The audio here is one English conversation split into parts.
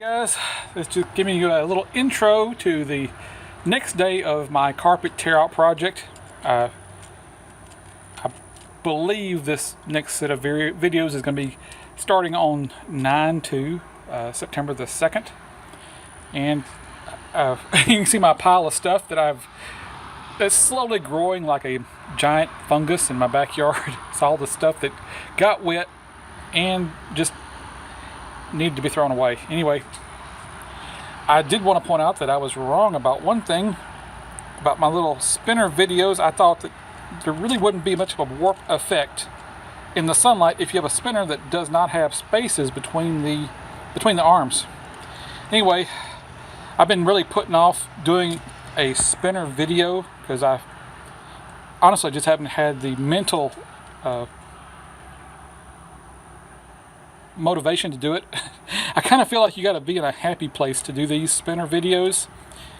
Guys, let's just give you a little intro to the next day of my carpet tear out project. I believe this next set of videos is going to be starting on 9/2, September the 2nd. And you can see my pile of stuff that's slowly growing like a giant fungus in my backyard. It's all the stuff that got wet and just needed to be thrown away. Anyway, I did want to point out that I was wrong about one thing about my little spinner videos. I thought that there really wouldn't be much of a warp effect in the sunlight if you have a spinner that does not have spaces between the arms. Anyway, I've been really putting off doing a spinner video because I honestly just haven't had the mental motivation to do it. I kind of feel like you got to be in a happy place to do these spinner videos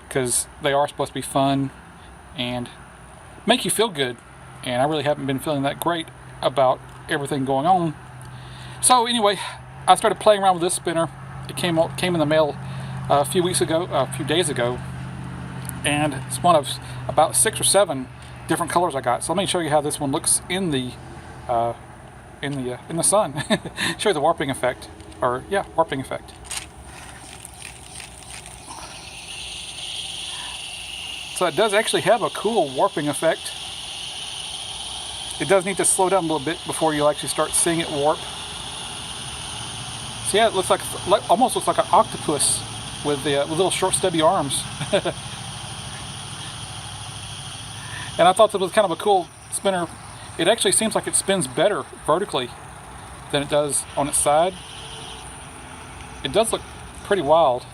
because they are supposed to be fun and make you feel good, and I really haven't been feeling that great about everything going on. So anyway, I started playing around with this spinner. It came in the mail a few days ago, and it's one of about 6 or 7 different colors I got. So let me show you how this one looks in the sun. Show you the warping effect, warping effect. So it does actually have a cool warping effect. It does need to slow down a little bit before you'll actually start seeing it warp. So yeah, it looks almost looks like an octopus with little short stubby arms. And I thought that was kind of a cool spinner. It actually seems like it spins better vertically than it does on its side. It does look pretty wild,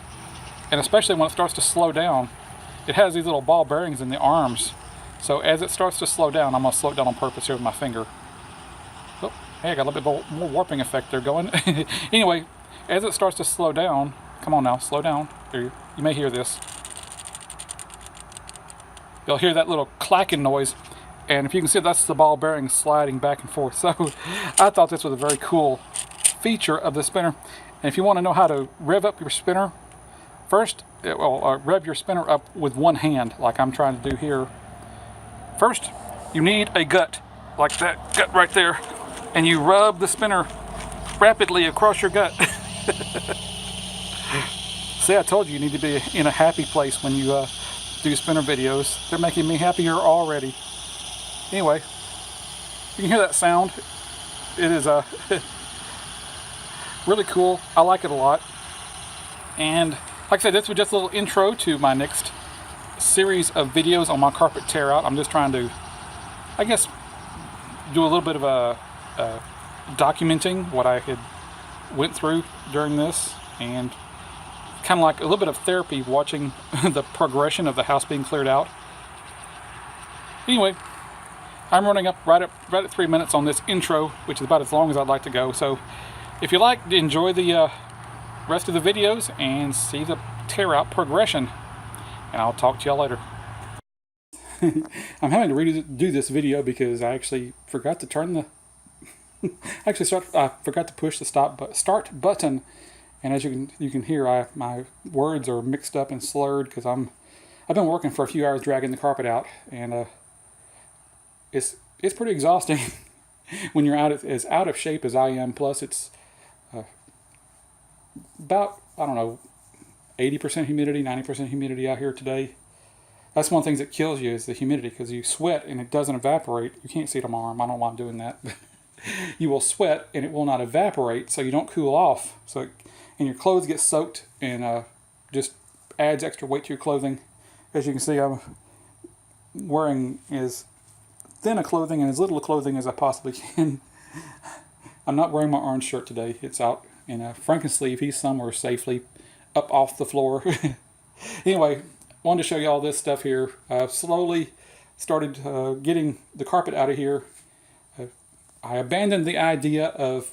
and especially when it starts to slow down. It has these little ball bearings in the arms, so as it starts to slow down, I'm going to slow it down on purpose here with my finger. Oh, hey, I got a little bit more warping effect there going. Anyway, as it starts to slow down, come on now, slow down. You may hear this. You'll hear that little clacking noise. And if you can see, that's the ball bearing sliding back and forth. So I thought this was a very cool feature of the spinner. And if you want to know how to rev up your spinner, first, rev your spinner up with one hand, like I'm trying to do here. First, you need a gut, like that gut right there. And you rub the spinner rapidly across your gut. See, I told you you need to be in a happy place when you do spinner videos. They're making me happier already. Anyway, you can hear that sound. It is really cool. I like it a lot. And like I said, this was just a little intro to my next series of videos on my carpet tear out. I'm just trying to, I guess, do a little bit of documenting what I had went through during this, and kind of like a little bit of therapy watching the progression of the house being cleared out. Anyway, I'm running up right at 3 minutes on this intro, which is about as long as I'd like to go. So if you like, enjoy the rest of the videos and see the tear out progression, and I'll talk to y'all later. I'm having to redo this video because I actually forgot to turn the I forgot to push the start button, and as you can hear, my words are mixed up and slurred because I've been working for a few hours dragging the carpet out, and it's pretty exhausting when you're as out of shape as I am. Plus, it's about, I don't know, 80% humidity, 90% humidity out here today. That's one of the things that kills you is the humidity, because you sweat and it doesn't evaporate. You can't see it on my arm. I don't know why I'm doing that. You will sweat and it will not evaporate, so you don't cool off. And your clothes get soaked, and just adds extra weight to your clothing. As you can see, I'm wearing as thin a clothing and as little clothing as I possibly can. I'm not wearing my orange shirt today. It's out in a Frankensleeve. He's somewhere safely up off the floor. Anyway, wanted to show you all this stuff here. I've slowly started getting the carpet out of here. I abandoned the idea of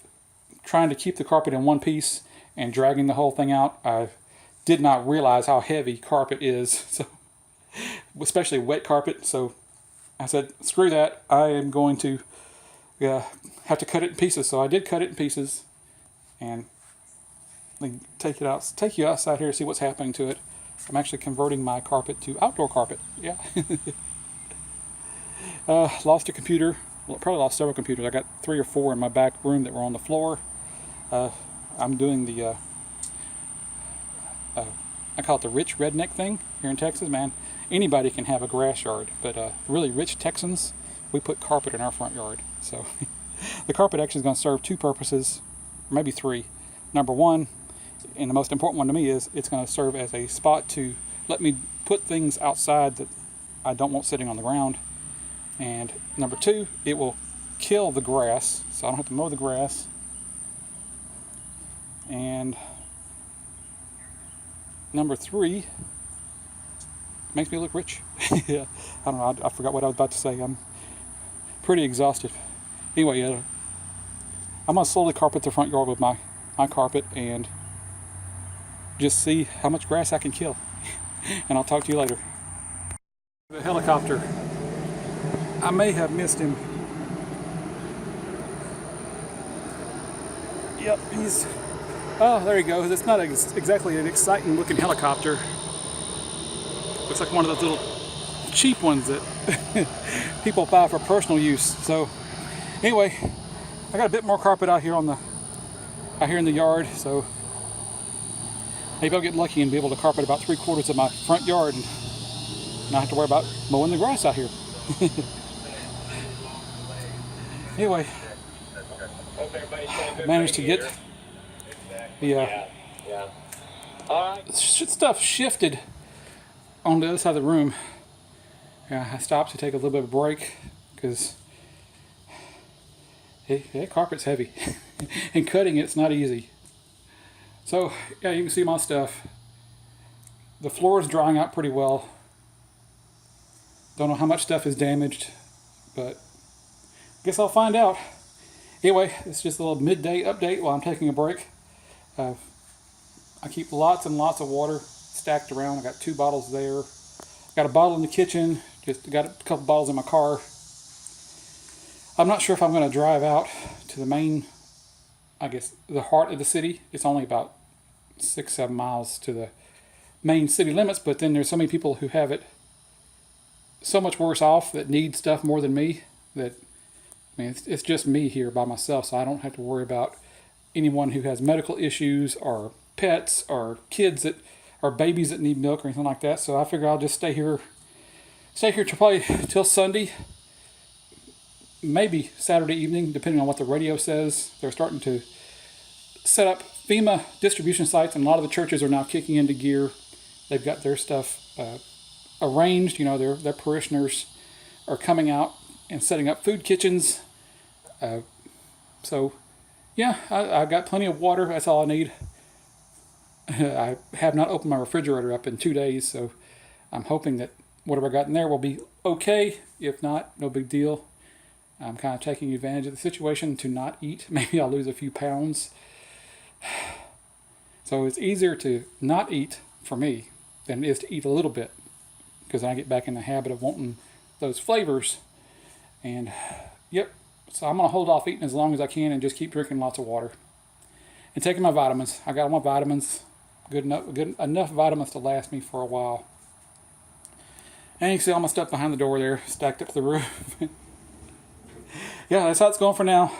trying to keep the carpet in one piece and dragging the whole thing out. I did not realize how heavy carpet is, so especially wet carpet. So I said, screw that. I am going to have to cut it in pieces. So I did cut it in pieces, and Let me take you outside here to see what's happening to it. I'm actually converting my carpet to outdoor carpet. Yeah. Lost a computer. Well, probably lost several computers. I got 3 or 4 in my back room that were on the floor. I'm doing the I call it the rich redneck thing here in Texas, man. Anybody can have a grass yard, but really rich Texans, we put carpet in our front yard. So the carpet actually is going to serve 2 purposes, maybe 3. Number 1, and the most important one to me, is it's going to serve as a spot to let me put things outside that I don't want sitting on the ground. And number 2, it will kill the grass, so I don't have to mow the grass. And number 3, makes me look rich. Yeah, I don't know. I forgot what I was about to say. I'm pretty exhausted. Anyway, I'm gonna slowly carpet the front yard with my carpet and just see how much grass I can kill. And I'll talk to you later. The helicopter. I may have missed him. Yep, he's. Oh, there he goes. It's not exactly an exciting looking helicopter. Looks like one of those little cheap ones that people buy for personal use. So anyway, I got a bit more carpet out here in the yard, so maybe I'll get lucky and be able to carpet about 3/4 of my front yard and not have to worry about mowing the grass out here. Anyway, I managed to get the stuff shifted on the other side of the room. I stopped to take a little bit of a break because that carpet's heavy and cutting it's not easy. So yeah, you can see my stuff. The floor is drying out pretty well. Don't know how much stuff is damaged, but I guess I'll find out. Anyway, it's just a little midday update while I'm taking a break. I keep lots and lots of water stacked around. I got 2 bottles there. Got a bottle in the kitchen. Just got a couple bottles in my car. I'm not sure if I'm going to drive out to the main, I guess, the heart of the city. It's only about 6-7 miles to the main city limits, but then there's so many people who have it so much worse off that need stuff more than me that, I mean, it's just me here by myself, so I don't have to worry about anyone who has medical issues or pets or kids that or babies that need milk or anything like that. So I figure I'll just stay here to probably till Sunday, maybe Saturday evening, depending on what the radio says. They're starting to set up FEMA distribution sites, and a lot of the churches are now kicking into gear. They've got their stuff arranged. You know, their parishioners are coming out and setting up food kitchens. So yeah, I've got plenty of water. That's all I need. I have not opened my refrigerator up in 2 days, so I'm hoping that whatever I got in there will be okay. If not, no big deal. I'm kind of taking advantage of the situation to not eat. Maybe I'll lose a few pounds. So it's easier to not eat for me than it is to eat a little bit, because I get back in the habit of wanting those flavors. And yep, so I'm going to hold off eating as long as I can and just keep drinking lots of water. And taking my vitamins. I got all my vitamins. Good enough vitamins to last me for a while. And you can see all my stuff behind the door there, stacked up to the roof. Yeah, that's how it's going for now.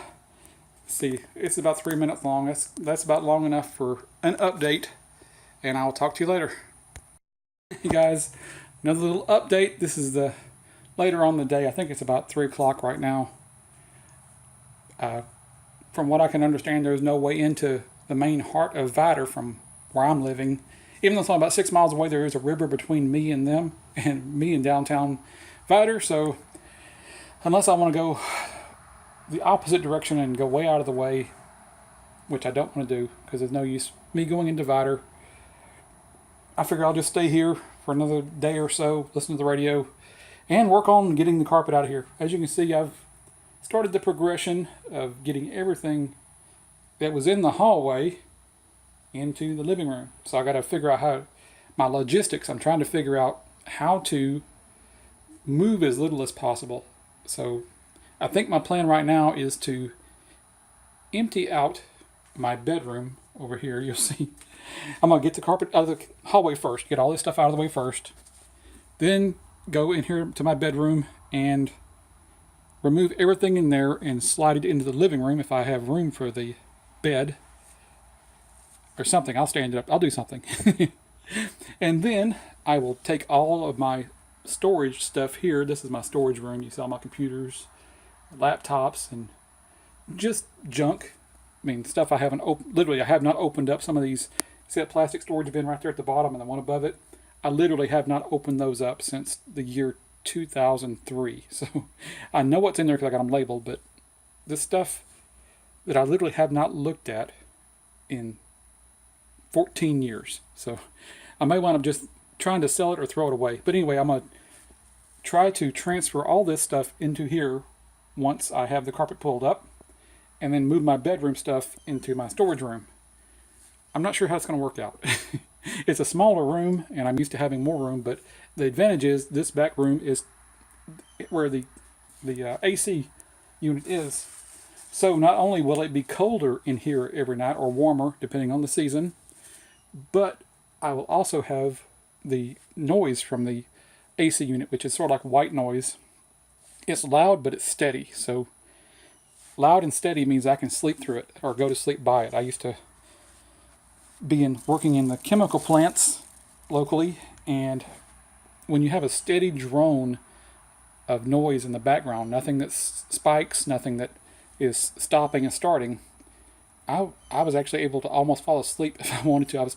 Let's see, it's about 3 minutes long. That's about long enough for an update. And I'll talk to you later. Hey guys, another little update. This is the later on in the day. I think it's about 3 o'clock right now. From what I can understand, there's no way into the main heart of Vidor from where I'm living. Even though it's only about 6 miles away, there is a river between me and them, and me in downtown Vidor. So unless I want to go the opposite direction and go way out of the way, which I don't want to do because there's no use me going into Vidor, I figure I'll just stay here for another day or so, listen to the radio, and work on getting the carpet out of here. As you can see, I've started the progression of getting everything that was in the hallway into the living room. So I got to figure out how my logistics. I'm trying to figure out how to move as little as possible. So I think my plan right now is to empty out my bedroom over here, you'll see. I'm going to get the carpet out of the hallway first. Get all this stuff out of the way first. Then go in here to my bedroom and remove everything in there and slide it into the living room if I have room for the bed. Or something. I'll stand it up. I'll do something. And then I will take all of my storage stuff here. This is my storage room. You see all my computers, laptops, and just junk. I mean, stuff I haven't opened. Literally, I have not opened up some of these. See that plastic storage bin right there at the bottom and the one above it? I literally have not opened those up since the year 2003. So I know what's in there because I got them labeled, but this stuff that I literally have not looked at in 14 years. So I may wind up just trying to sell it or throw it away. But anyway, I'm going to try to transfer all this stuff into here once I have the carpet pulled up, and then move my bedroom stuff into my storage room. I'm not sure how it's going to work out. It's a smaller room, and I'm used to having more room, but the advantage is this back room is where the AC unit is. So not only will it be colder in here every night, or warmer, depending on the season, but I will also have the noise from the AC unit, which is sort of like white noise. It's loud, but it's steady. So loud and steady means I can sleep through it or go to sleep by it. I used to be working in the chemical plants locally, and when you have a steady drone of noise in the background, nothing that spikes, nothing that is stopping and starting, I was actually able to almost fall asleep if I wanted to. I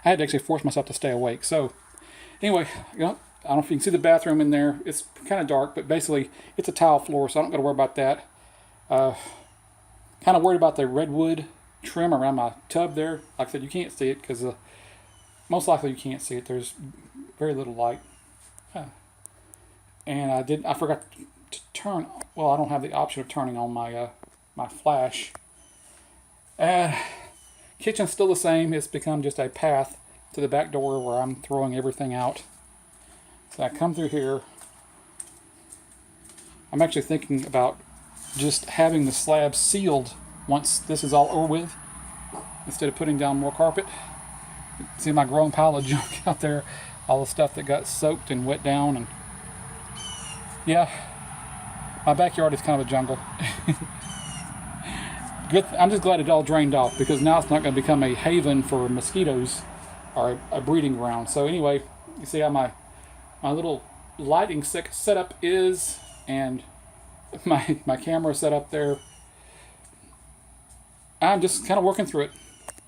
had to actually force myself to stay awake. So anyway, I don't know if you can see the bathroom in there. It's kind of dark, but basically it's a tile floor, so I don't got to worry about that. Kind of worried about the redwood trim around my tub there. Like I said, you can't see it because most likely you can't see it. There's very little light. And I forgot to turn. Well, I don't have the option of turning on my my flash. Kitchen's still the same. It's become just a path to the back door where I'm throwing everything out. So I come through here. I'm actually thinking about just having the slab sealed once this is all over with, instead of putting down more carpet. See my growing pile of junk out there, all the stuff that got soaked and wet down, and yeah, my backyard is kind of a jungle. Good. I'm just glad it all drained off, because now it's not going to become a haven for mosquitoes or a breeding ground. So anyway, you see how my little lighting setup is, and my camera set up there. I'm just kind of working through it,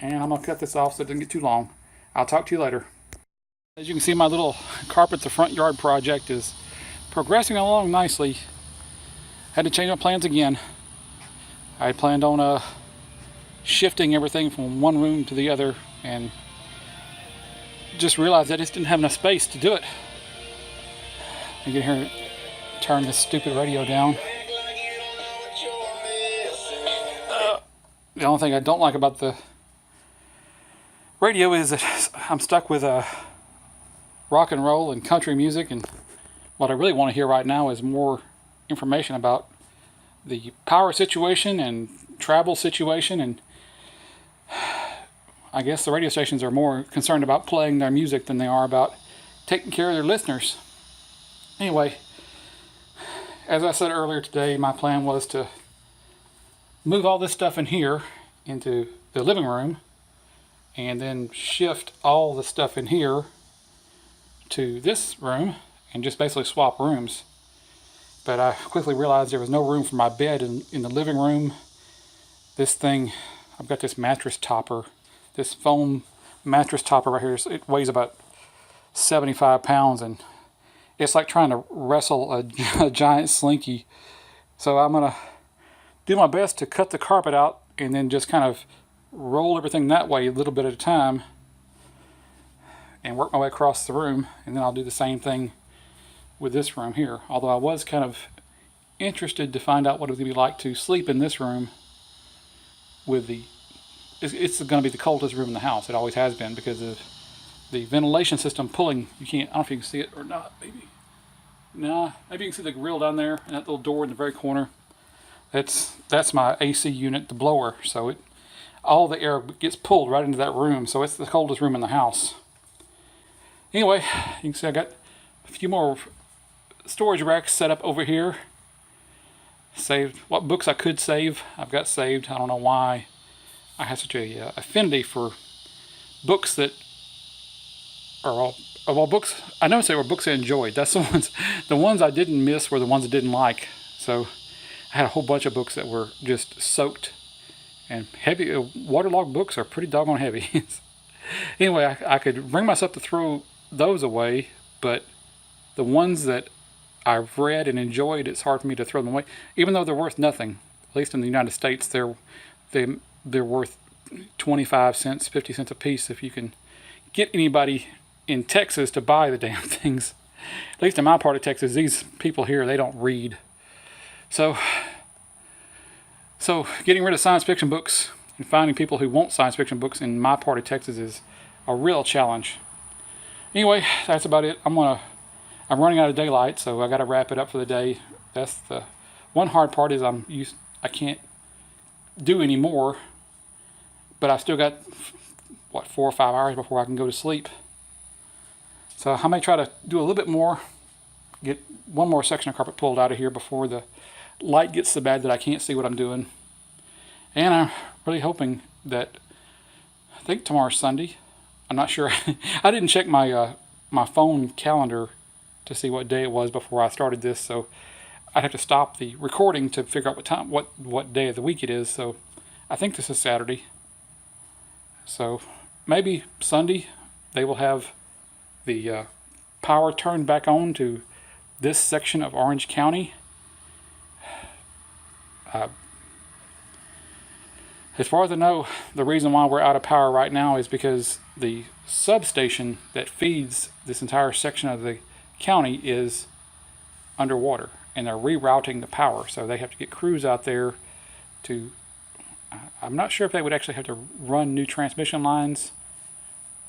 and I'm going to cut this off so it doesn't get too long. I'll talk to you later. As you can see, my little carpet the front yard project is progressing along nicely. Had to change my plans again. I planned on shifting everything from one room to the other, and just realized I just didn't have enough space to do it. I get here and turn this stupid radio down. The only thing I don't like about the radio is that I'm stuck with rock and roll and country music, and what I really want to hear right now is more information about the power situation and travel situation, and I guess the radio stations are more concerned about playing their music than they are about taking care of their listeners. Anyway, as I said earlier today, my plan was to move all this stuff in here into the living room, and then shift all the stuff in here to this room and just basically swap rooms. But I quickly realized there was no room for my bed in the living room. This thing, I've got this mattress topper, this foam mattress topper right here. It weighs about 75 pounds, and it's like trying to wrestle a giant slinky. So I'm going to do my best to cut the carpet out and then just kind of roll everything that way a little bit at a time and work my way across the room, and then I'll do the same thing with this room here. Although I was kind of interested to find out what it was going to be like to sleep in this room with it's going to be the coldest room in the house. It always has been, because of the ventilation system pulling. I don't know if you can see it or not, maybe. Nah, maybe you can see the grill down there and that little door in the very corner. That's my AC unit, the blower. So all the air gets pulled right into that room, so it's the coldest room in the house. Anyway, you can see I got a few more storage racks set up over here. Saved what books I could save. I've got saved. I don't know why I have such a affinity for books that are all books. I noticed they were books I enjoyed. That's the ones I didn't miss were the ones I didn't like. So I had a whole bunch of books that were just soaked and heavy. Waterlogged books are pretty doggone heavy. Anyway, I could bring myself to throw those away, but the ones that I've read and enjoyed, it's hard for me to throw them away, even though they're worth nothing. At least in the United States, they're worth 25 cents, 50 cents a piece if you can get anybody in Texas to buy the damn things. At least in my part of Texas, these people here, they don't read. So getting rid of science fiction books and finding people who want science fiction books in my part of Texas is a real challenge. Anyway, that's about it. I'm running out of daylight, so I got to wrap it up for the day. That's the one hard part is I can't do any more, but I've still got 4 or 5 hours before I can go to sleep. So I may try to do a little bit more, get one more section of carpet pulled out of here before the light gets so bad that I can't see what I'm doing. And I'm really hoping that, I think tomorrow's Sunday. I'm not sure. I didn't check my phone calendar to see what day it was before I started this, so I'd have to stop the recording to figure out what day of the week it is. So I think this is Saturday. So maybe Sunday they will have the power turned back on to this section of Orange County. As far as I know, the reason why we're out of power right now is because the substation that feeds this entire section of the county is underwater, and they're rerouting the power. So they have to get crews out there to, I'm not sure if they would actually have to run new transmission lines.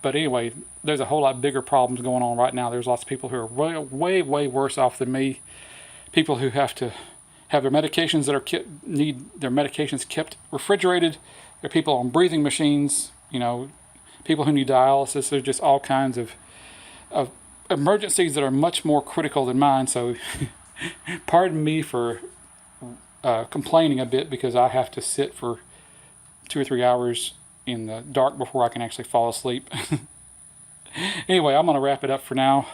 But anyway, there's a whole lot bigger problems going on right now. There's lots of people who are way, way worse off than me. People who have to have their medications that need their medications kept refrigerated. There are people on breathing machines, people who need dialysis. There's just all kinds of emergencies that are much more critical than mine. So pardon me for complaining a bit, because I have to sit for 2 or 3 hours in the dark before I can actually fall asleep. Anyway, I'm going to wrap it up for now,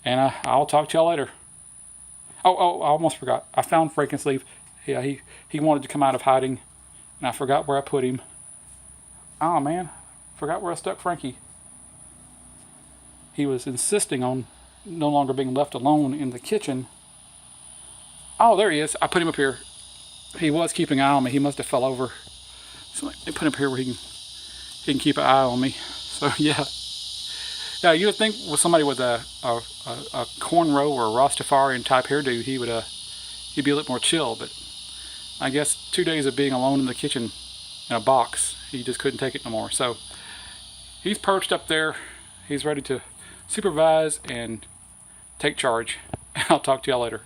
and I'll talk to y'all later. Oh, I almost forgot. I found Frankenstein. Yeah, he wanted to come out of hiding, and I forgot where I put him. Oh, man. Forgot where I stuck Frankie. He was insisting on no longer being left alone in the kitchen. Oh, there he is. I put him up here. He was keeping an eye on me. He must have fell over. So let me put him up here where he can keep an eye on me. So, yeah. Yeah, you would think with somebody with a cornrow or a Rastafarian type hairdo, he'd be a little more chill. But I guess 2 days of being alone in the kitchen in a box, he just couldn't take it no more. So he's perched up there. He's ready to supervise and take charge. I'll talk to y'all later.